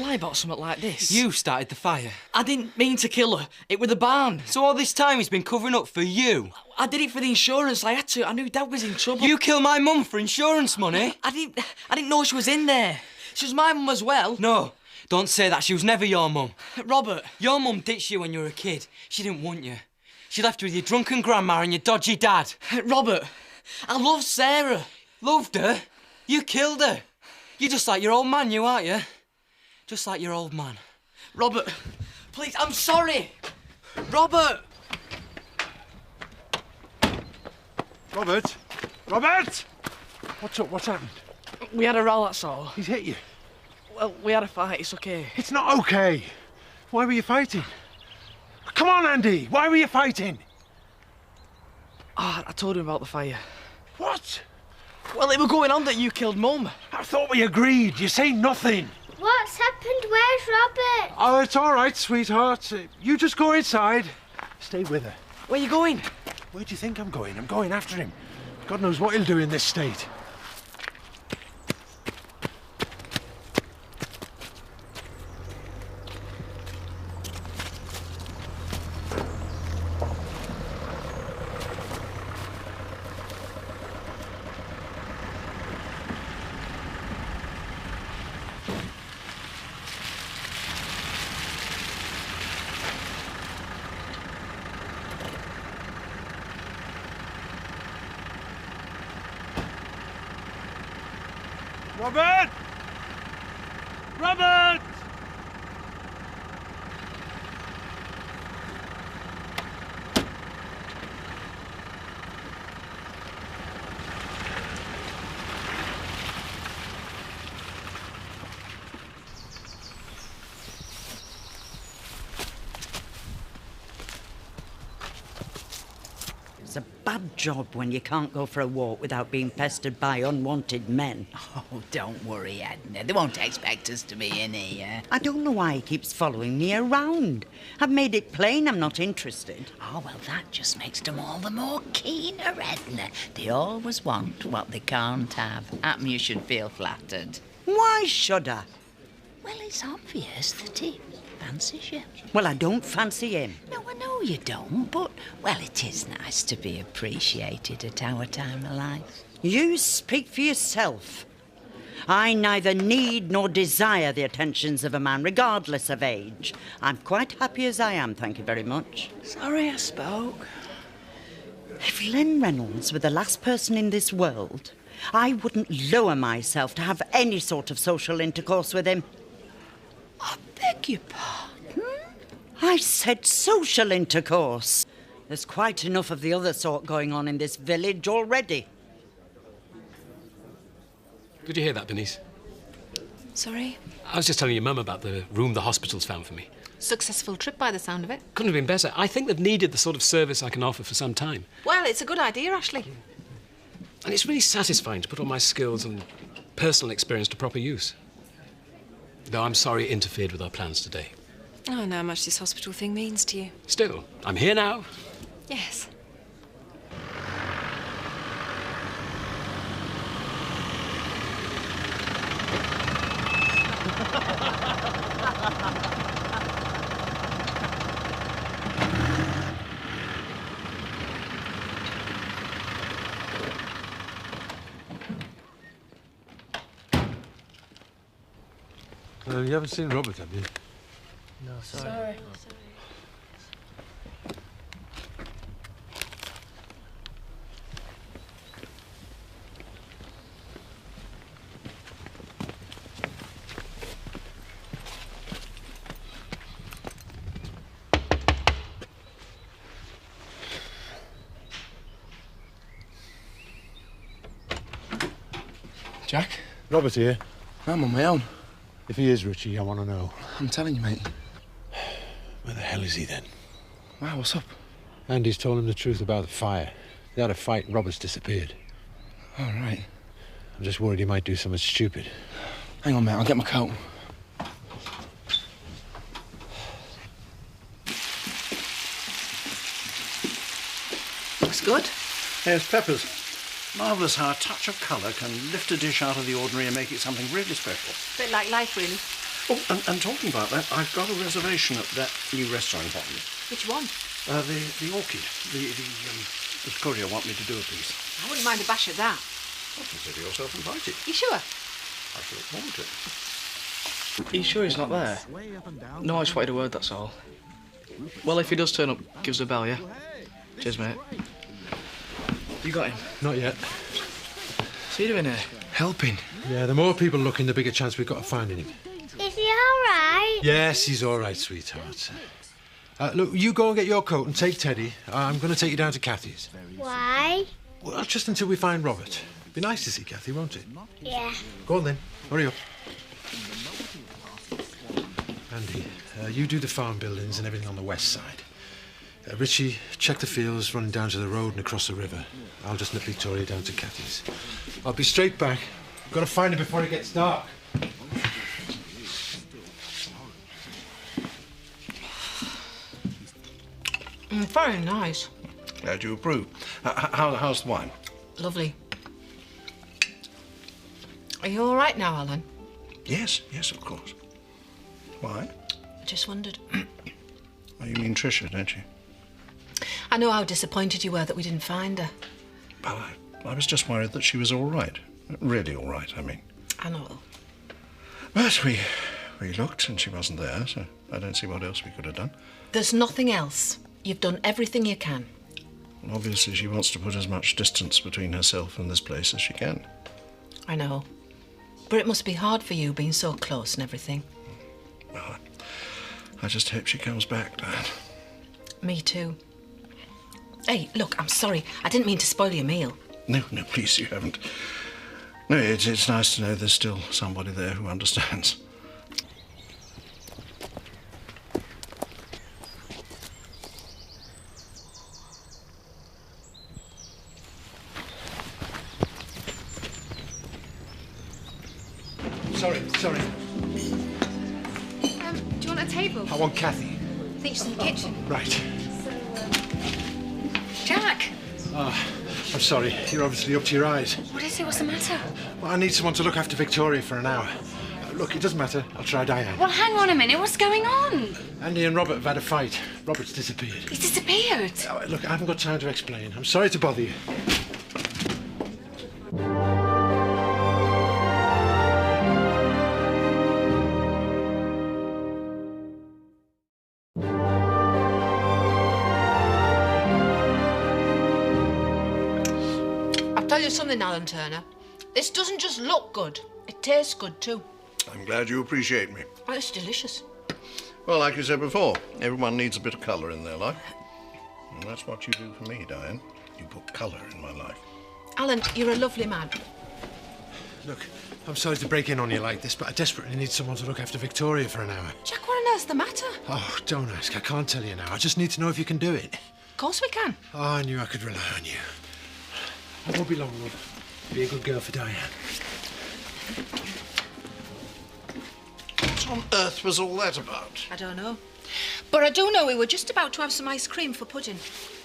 lie about something like this? You started the fire. I didn't mean to kill her. It was the barn. So all this time he's been covering up for you? I did it for the insurance. I had to. I knew Dad was in trouble. You killed my mum for insurance money? I didn't know she was in there. She was my mum as well. No, don't say that. She was never your mum. Robert. Your mum ditched you when you were a kid. She didn't want you. She left you with your drunken grandma and your dodgy dad. Robert, I love Sarah. Loved her? You killed her. You're just like your old man, you aren't you? Just like your old man. Robert, please, I'm sorry. Robert! Robert? Robert! What's up? What's happened? We had a row, that's all. He's hit you. Well, we had a fight, it's okay. It's not okay. Why were you fighting? Come on, Andy. Why were you fighting? Oh, I told him about the fire. What? Well, it was going on that you killed Mum. I thought we agreed. You say nothing. What's happened? Where's Robert? Oh, it's all right, sweetheart. You just go inside. Stay with her. Where you going? Where do you think I'm going? I'm going after him. God knows what he'll do in this state. Robert! Robert! It's a bad job when you can't go for a walk without being pestered by unwanted men. Oh, don't worry, Edna. They won't expect us to be in here. I don't know why he keeps following me around. I've made it plain I'm not interested. Oh, well, that just makes them all the more keener, Edna. They always want what they can't have. You should feel flattered. Why should I? Well, it's obvious that he fancies you. Well, I don't fancy him. No, I know you don't, but, well, it is nice to be appreciated at our time of life. You speak for yourself. I neither need nor desire the attentions of a man, regardless of age. I'm quite happy as I am, thank you very much. Sorry I spoke. If Len Reynolds were the last person in this world, I wouldn't lower myself to have any sort of social intercourse with him. I beg your pardon? I said social intercourse. There's quite enough of the other sort going on in this village already. Did you hear that, Denise? Sorry? I was just telling your mum about the room the hospital's found for me. Successful trip by the sound of it. Couldn't have been better. I think they've needed the sort of service I can offer for some time. Well, it's a good idea, Ashley. And it's really satisfying to put all my skills and personal experience to proper use. Though I'm sorry it interfered with our plans today. Oh, I know how much this hospital thing means to you. Still, I'm here now. Yes. You haven't seen Robert, have you? No, sorry. Jack? Robert here. I'm on my own. If he is Richie, I want to know. I'm telling you, mate. Where the hell is he then? Wow, what's up? Andy's told him the truth about the fire. They had a fight and Robert's disappeared. All right. I'm just worried he might do something stupid. Hang on, mate. I'll get my coat. Looks good. Yes, peppers. Marvellous how a touch of colour can lift a dish out of the ordinary and make it something really special. Bit like life, really. Oh, and talking about that, I've got a reservation at that new restaurant appointment. Which one? The Orchid. The courier want me to do a piece. I wouldn't mind a bash at that. Well, consider yourself invited. You sure? I shall look forward to it. Are you sure he's not there? No, I just wanted a word, that's all. Well, if he does turn up, give us a bell, yeah? Cheers, mate. You got him? Not yet. What's he doing here? Helping. Yeah, the more people looking, the bigger chance we've got of finding him. Is he all right? Yes, he's all right, sweetheart. Look, you go and get your coat and take Teddy. I'm going to take you down to Kathy's. Why? Well, just until we find Robert. Be nice to see Kathy, won't it? Yeah. Go on then. Hurry up. Andy, you do the farm buildings and everything on the west side. Richie, check the fields running down to the road and across the river. I'll just nip Victoria down to Kathy's. I'll be straight back. I've got to find her before it gets dark. Very nice. Glad you approve. How's the wine? Lovely. Are you all right now, Alan? Yes, of course. Why? I just wondered. Oh, you mean Tricia, don't you? I know how disappointed you were that we didn't find her. Well, I was just worried that she was all right. Really all right, I mean. I know. But we looked and she wasn't there, so I don't see what else we could have done. There's nothing else. You've done everything you can. Well, obviously, she wants to put as much distance between herself and this place as she can. I know. But it must be hard for you being so close and everything. Well, I just hope she comes back, Dad. Me too. Hey, look, I'm sorry. I didn't mean to spoil your meal. No, please, you haven't. No, it's nice to know there's still somebody there who understands. Sorry. Do you want a table? I want Kathy. I think she's in the kitchen. Right. Jack! I'm sorry. You're obviously up to your eyes. What is it? What's the matter? Well, I need someone to look after Victoria for an hour. Look, it doesn't matter. I'll try Diane. Well, hang on a minute. What's going on? Andy and Robert have had a fight. Robert's disappeared. He's disappeared. Look, I haven't got time to explain. I'm sorry to bother you. I'll tell you something, Alan Turner. This doesn't just look good. It tastes good too. I'm glad you appreciate me. Oh, it's delicious. Well, like you said before, everyone needs a bit of colour in their life. And that's what you do for me, Diane. You put colour in my life. Alan, you're a lovely man. Look, I'm sorry to break in on you like this, but I desperately need someone to look after Victoria for an hour. Jack, what on earth's the matter? Oh, don't ask. I can't tell you now. I just need to know if you can do it. Of course we can. Oh, I knew I could rely on you. I won't be long, love. Be a good girl for Diane. What on earth was all that about? I don't know. But I do know we were just about to have some ice cream for pudding.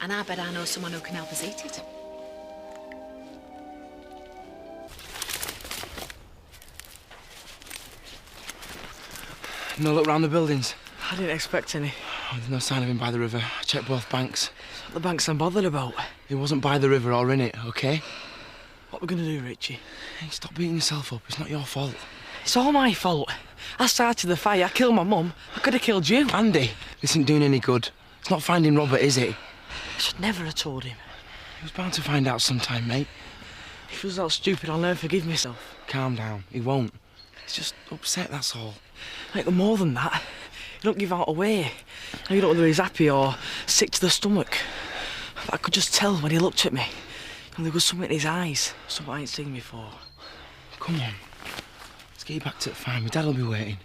And I bet I know someone who can help us eat it. No look round the buildings. I didn't expect any. Oh, there's no sign of him by the river. I checked both banks. What the banks I'm bothered about? He wasn't by the river or in it, OK? What are we going to do, Richie? Hey, stop beating yourself up. It's not your fault. It's all my fault. I started the fire. I killed my mum. I could have killed you. Andy, this isn't doing any good. It's not finding Robert, is it? I should never have told him. He was bound to find out sometime, mate. If he was that stupid, I'll never forgive myself. Calm down. He won't. He's just upset, that's all. Like, more than that, he don't give out away. You don't know whether he's happy or sick to the stomach. But I could just tell when he looked at me. And there was something in his eyes, something I ain't seen before. Come on. Let's get you back to the farm. My dad will be waiting.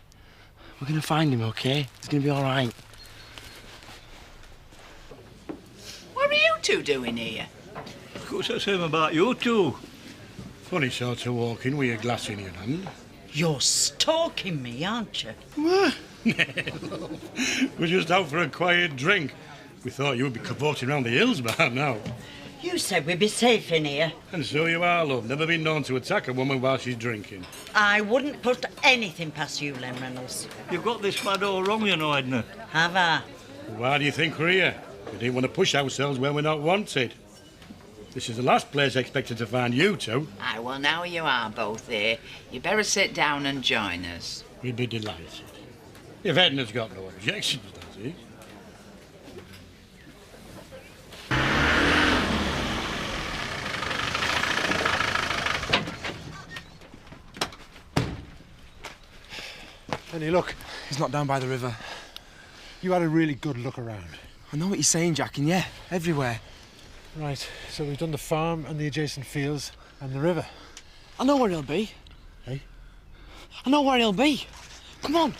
We're going to find him, OK? He's going to be all right. What are you two doing here? Of course, I same about you two. Funny sort of walking with a glass in your hand. You're stalking me, aren't you? What? We're just out for a quiet drink. We thought you'd be cavorting around the hills by now. You said we'd be safe in here. And so you are, love. Never been known to attack a woman while she's drinking. I wouldn't put anything past you, Len Reynolds. You've got this mad all wrong, you know, Edna. Have I? Why do you think we're here? We didn't want to push ourselves where we're not wanted. This is the last place I expected to find you two. Aye, well, now you are both here. You better sit down and join us. We'd be delighted. If Edna's got no objections, does he? Penny, look. He's not down by the river. You had a really good look around. I know what you're saying, Jack, and yeah, everywhere. Right, so we've done the farm and the adjacent fields and the river. I know where he'll be. Hey? I know where he'll be. Come on.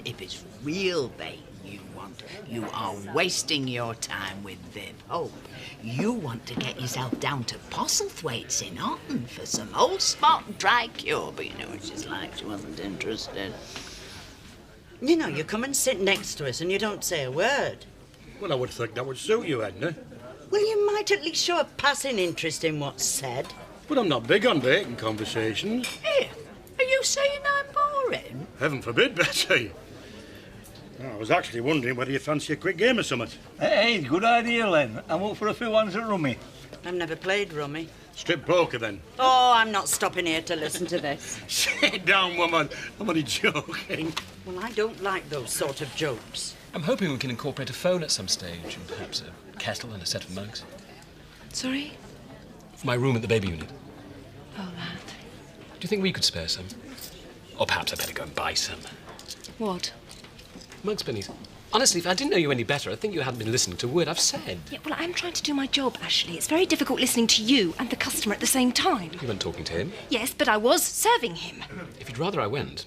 If it's real bait you want, you are wasting your time with Viv Hope. You want to get yourself down to Postlethwaite's in Otten for some old spot dry cure, but you know what she's like, she wasn't interested. You know, you come and sit next to us and you don't say a word. Well, I would think that would suit you, Edna. Well, you might at least show a passing interest in what's said. But I'm not big on baiting conversations. Here, are you saying I'm boring? Heaven forbid, Betty. I was actually wondering whether you fancy a quick game or something. Hey, good idea, Len. I'm up for a few ones at rummy. I've never played rummy. Strip poker, then. Oh, I'm not stopping here to listen to this. Sit down, woman. I'm only joking. Well, I don't like those sort of jokes. I'm hoping we can incorporate a phone at some stage, and perhaps a kettle and a set of mugs. Sorry? For my room at the baby unit. Oh, that. Do you think we could spare some? Or perhaps I'd better go and buy some. What? Mugs, Pennies. Honestly, if I didn't know you any better, I think you hadn't been listening to a word I've said. Yeah, well, I'm trying to do my job, Ashley. It's very difficult listening to you and the customer at the same time. You weren't talking to him? Yes, but I was serving him. If you'd rather I went.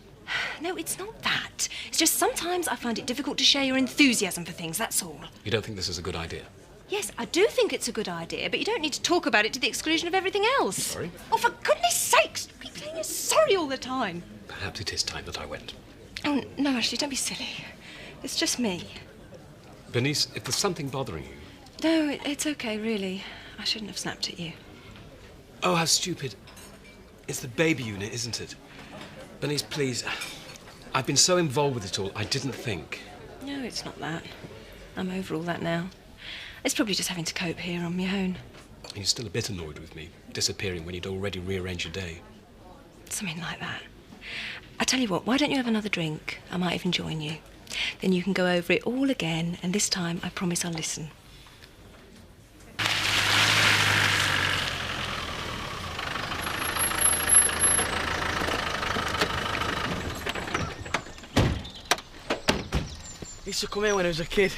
No, it's not that. It's just sometimes I find it difficult to share your enthusiasm for things, that's all. You don't think this is a good idea? Yes, I do think it's a good idea, but you don't need to talk about it to the exclusion of everything else. Sorry? Oh, for goodness sakes! Don't keep saying you're sorry all the time. Perhaps it is time that I went. Oh, no, Ashley, don't be silly. It's just me. Bernice, if there's something bothering you... No, it's okay, really. I shouldn't have snapped at you. Oh, how stupid. It's the baby unit, isn't it? Bernice, please. I've been so involved with it all, I didn't think. No, it's not that. I'm over all that now. It's probably just having to cope here on my own. And you're still a bit annoyed with me, disappearing when you'd already rearranged your day. Something like that. I tell you what, why don't you have another drink? I might even join you. Then you can go over it all again, and this time I promise I'll listen. He used to come here when I was a kid.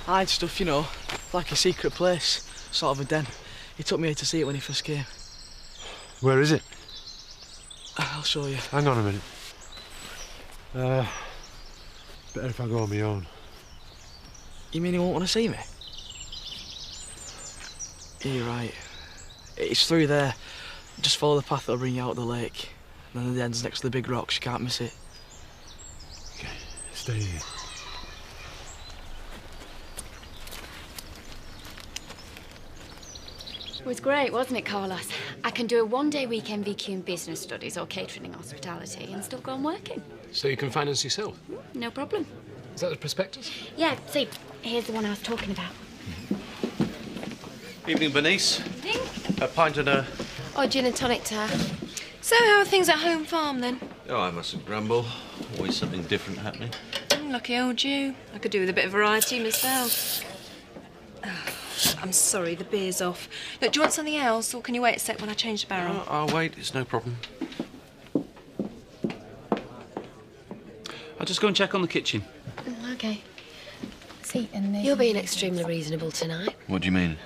Hide stuff, you know, like a secret place, sort of a den. He took me here to see it when he first came. Where is it? I'll show you. Hang on a minute. Better if I go on my own. You mean he won't want to see me? Yeah, you're right. It's through there. Just follow the path that'll bring you out of the lake. And then the end's next to the big rocks, you can't miss it. Okay, stay here. It was great, wasn't it, Carlos? I can do a one-day week MVQ in business studies or catering and hospitality and still go on working. So you can finance yourself? No problem. Is that the prospectus? Yeah, see, here's the one I was talking about. Evening, Bernice. Evening. A pint and a... Oh, gin and tonic, Tar. So how are things at home farm, then? Oh, I mustn't grumble. Always something different happening. Lucky old you. I could do with a bit of variety myself. Oh, I'm sorry, the beer's off. Look, do you want something else, or can you wait a sec when I change the barrel? Oh, I'll wait. It's no problem. I'll just go and check on the kitchen. Okay. See, and then... You're being extremely reasonable tonight. What do you mean?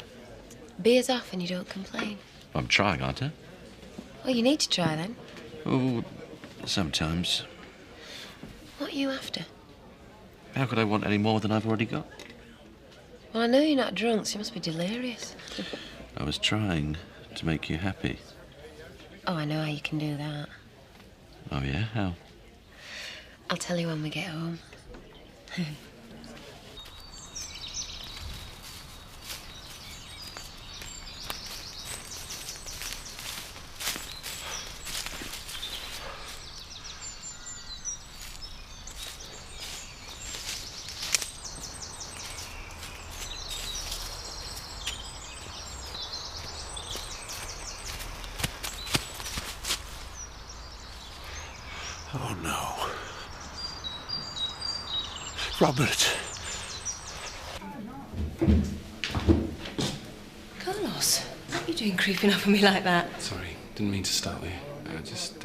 Beer's off and you don't complain. I'm trying, aren't I? Well, you need to try then. Oh, sometimes. What are you after? How could I want any more than I've already got? Well, I know you're not drunk, so you must be delirious. I was trying to make you happy. Oh, I know how you can do that. Oh, yeah? How? I'll tell you when we get home. Oh, no. Robert. Carlos, what are you doing creeping up on me like that? Sorry, didn't mean to startle you. I just,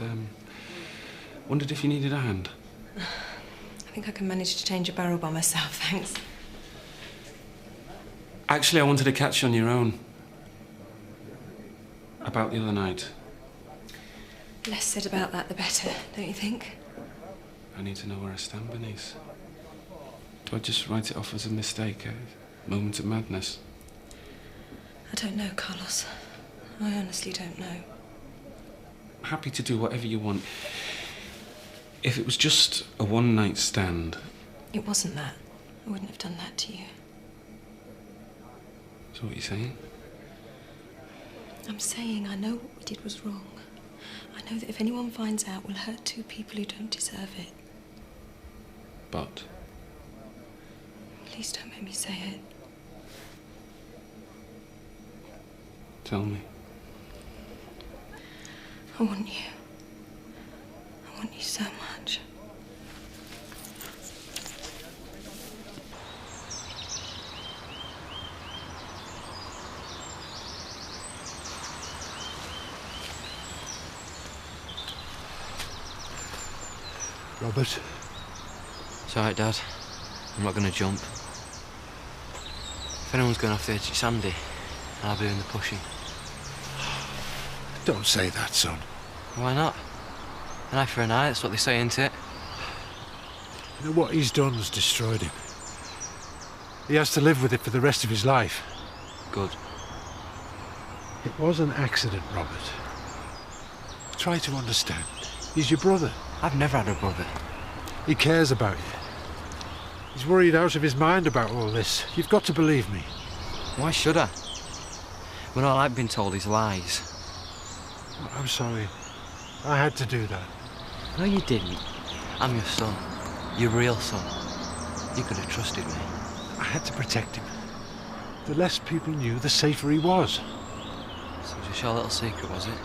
wondered if you needed a hand. I think I can manage to change a barrel by myself, thanks. Actually, I wanted to catch you on your own. About the other night. Less said about that, the better, don't you think? I need to know where I stand, Bernice. Do I just write it off as a mistake, a moment of madness? I don't know, Carlos. I honestly don't know. I'm happy to do whatever you want. If it was just a one-night stand... It wasn't that. I wouldn't have done that to you. So what are you saying? I'm saying I know what we did was wrong. I know that if anyone finds out, we'll hurt two people who don't deserve it. But? Please don't make me say it. Tell me. I want you. I want you so much. Robert? It's all right, Dad. I'm not going to jump. If anyone's going off the edge, it's Andy. And I'll be doing the pushing. Don't say that, son. Why not? An eye for an eye, that's what they say, ain't it? You know, what he's done has destroyed him. He has to live with it for the rest of his life. Good. It was an accident, Robert. Try to understand. He's your brother. I've never had a brother. He cares about you. He's worried out of his mind about all this. You've got to believe me. Why should I? When all I've been told is lies. I'm sorry. I had to do that. No, you didn't. I'm your son. Your real son. You could have trusted me. I had to protect him. The less people knew, the safer he was. So it was just your little secret, was it?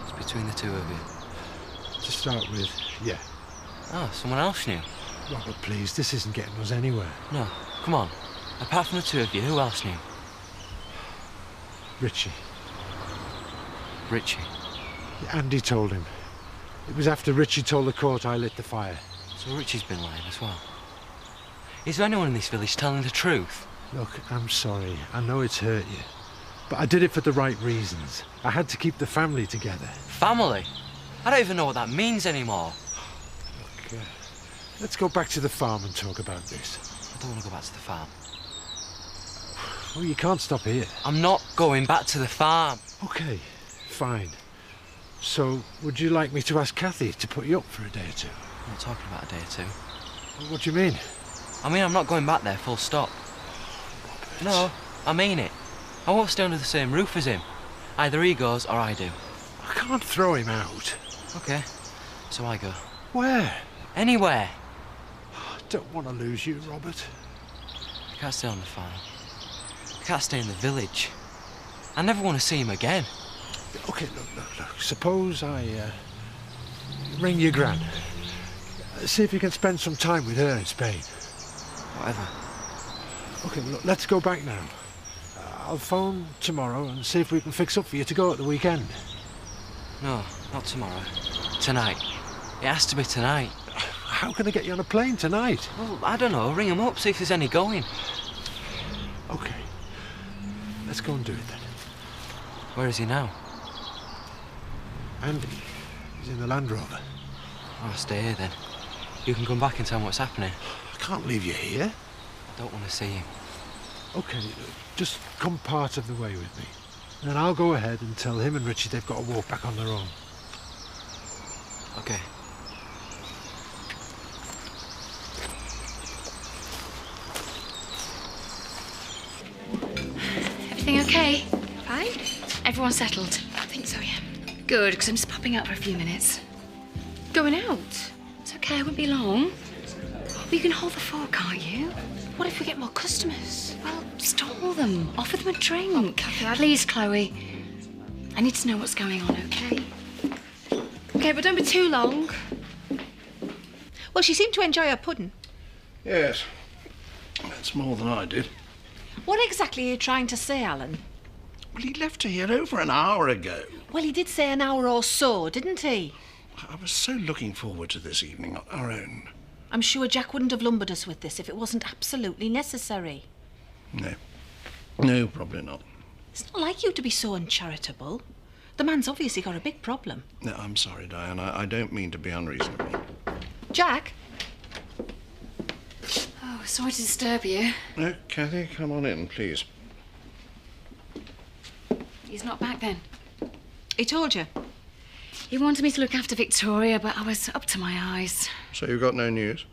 It's between the two of you. To start with, yeah. Oh, someone else knew? Robert, please, this isn't getting us anywhere. No, come on. Apart from the two of you, who else knew? Richie. Richie? Yeah, Andy told him. It was after Richie told the court I lit the fire. So Richie's been lying as well. Is there anyone in this village telling the truth? Look, I'm sorry. I know it's hurt you. But I did it for the right reasons. I had to keep the family together. Family? I don't even know what that means anymore. Look, let's go back to the farm and talk about this. I don't want to go back to the farm. Well, you can't stop here. I'm not going back to the farm. OK, fine. So, would you like me to ask Kathy to put you up for a day or two? I'm not talking about a day or two. Well, what do you mean? I mean, I'm not going back there, full stop. Robert. No, I mean it. I won't stay under the same roof as him. Either he goes or I do. I can't throw him out. OK, so I go. Where? Anywhere. I don't want to lose you, Robert. I can't stay on the farm. I can't stay in the village. I never want to see him again. OK, look. Suppose I ring your gran. See if you can spend some time with her in Spain. Whatever. OK, look, let's go back now. I'll phone tomorrow and see if we can fix up for you to go at the weekend. No, not tomorrow. Tonight. It has to be tonight. How can I get you on a plane tonight? Well, I don't know. Ring him up, see if there's any going. OK. Let's go and do it then. Where is he now? Andy. He's in the Land Rover. Oh, I'll stay here then. You can come back and tell me what's happening. I can't leave you here. I don't want to see him. OK, just come part of the way with me. And then I'll go ahead and tell him and Richie they've got to walk back on their own. OK. Everything okay? Fine. Everyone settled? I think so, yeah. Good, because I'm just popping out for a few minutes. Going out? It's okay, I won't be long. Well, you can hold the fort, can't you? What if we get more customers? Well, stall them. Offer them a drink. Oh, Kathy, Please, Chloe. I need to know what's going on, okay? OK, but don't be too long. Well, she seemed to enjoy her pudding. Yes. That's more than I did. What exactly are you trying to say, Alan? Well, he left her here over an hour ago. Well, he did say an hour or so, didn't he? I was so looking forward to this evening, our own. I'm sure Jack wouldn't have lumbered us with this if it wasn't absolutely necessary. No. No, probably not. It's not like you to be so uncharitable. The man's obviously got a big problem. No, I'm sorry, Diane. I don't mean to be unreasonable. Jack? Oh, sorry to disturb you. No, Cathy, come on in, please. He's not back then. He told you? He wanted me to look after Victoria, but I was up to my eyes. So you've got no news?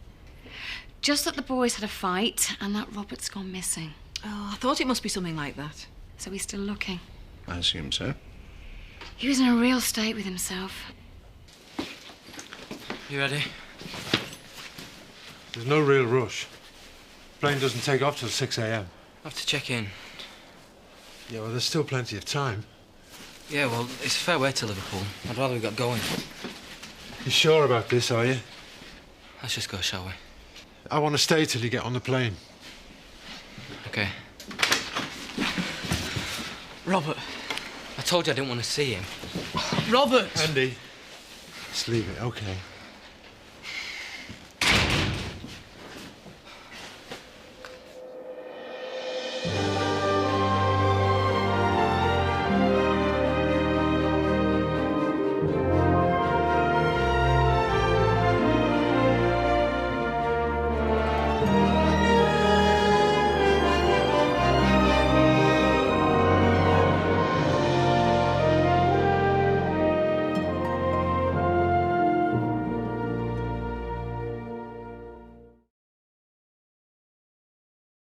Just that the boys had a fight and that Robert's gone missing. Oh, I thought it must be something like that. So he's still looking. I assume so. He was in a real state with himself. You ready? There's no real rush. Plane doesn't take off till 6 a.m. I have to check in. Yeah, well, there's still plenty of time. Yeah, well, it's a fair way to Liverpool. I'd rather we got going. You sure about this, are you? Let's just go, shall we? I want to stay till you get on the plane. Okay. Robert. I told you I didn't want to see him. Robert! Andy. Just leave it, okay.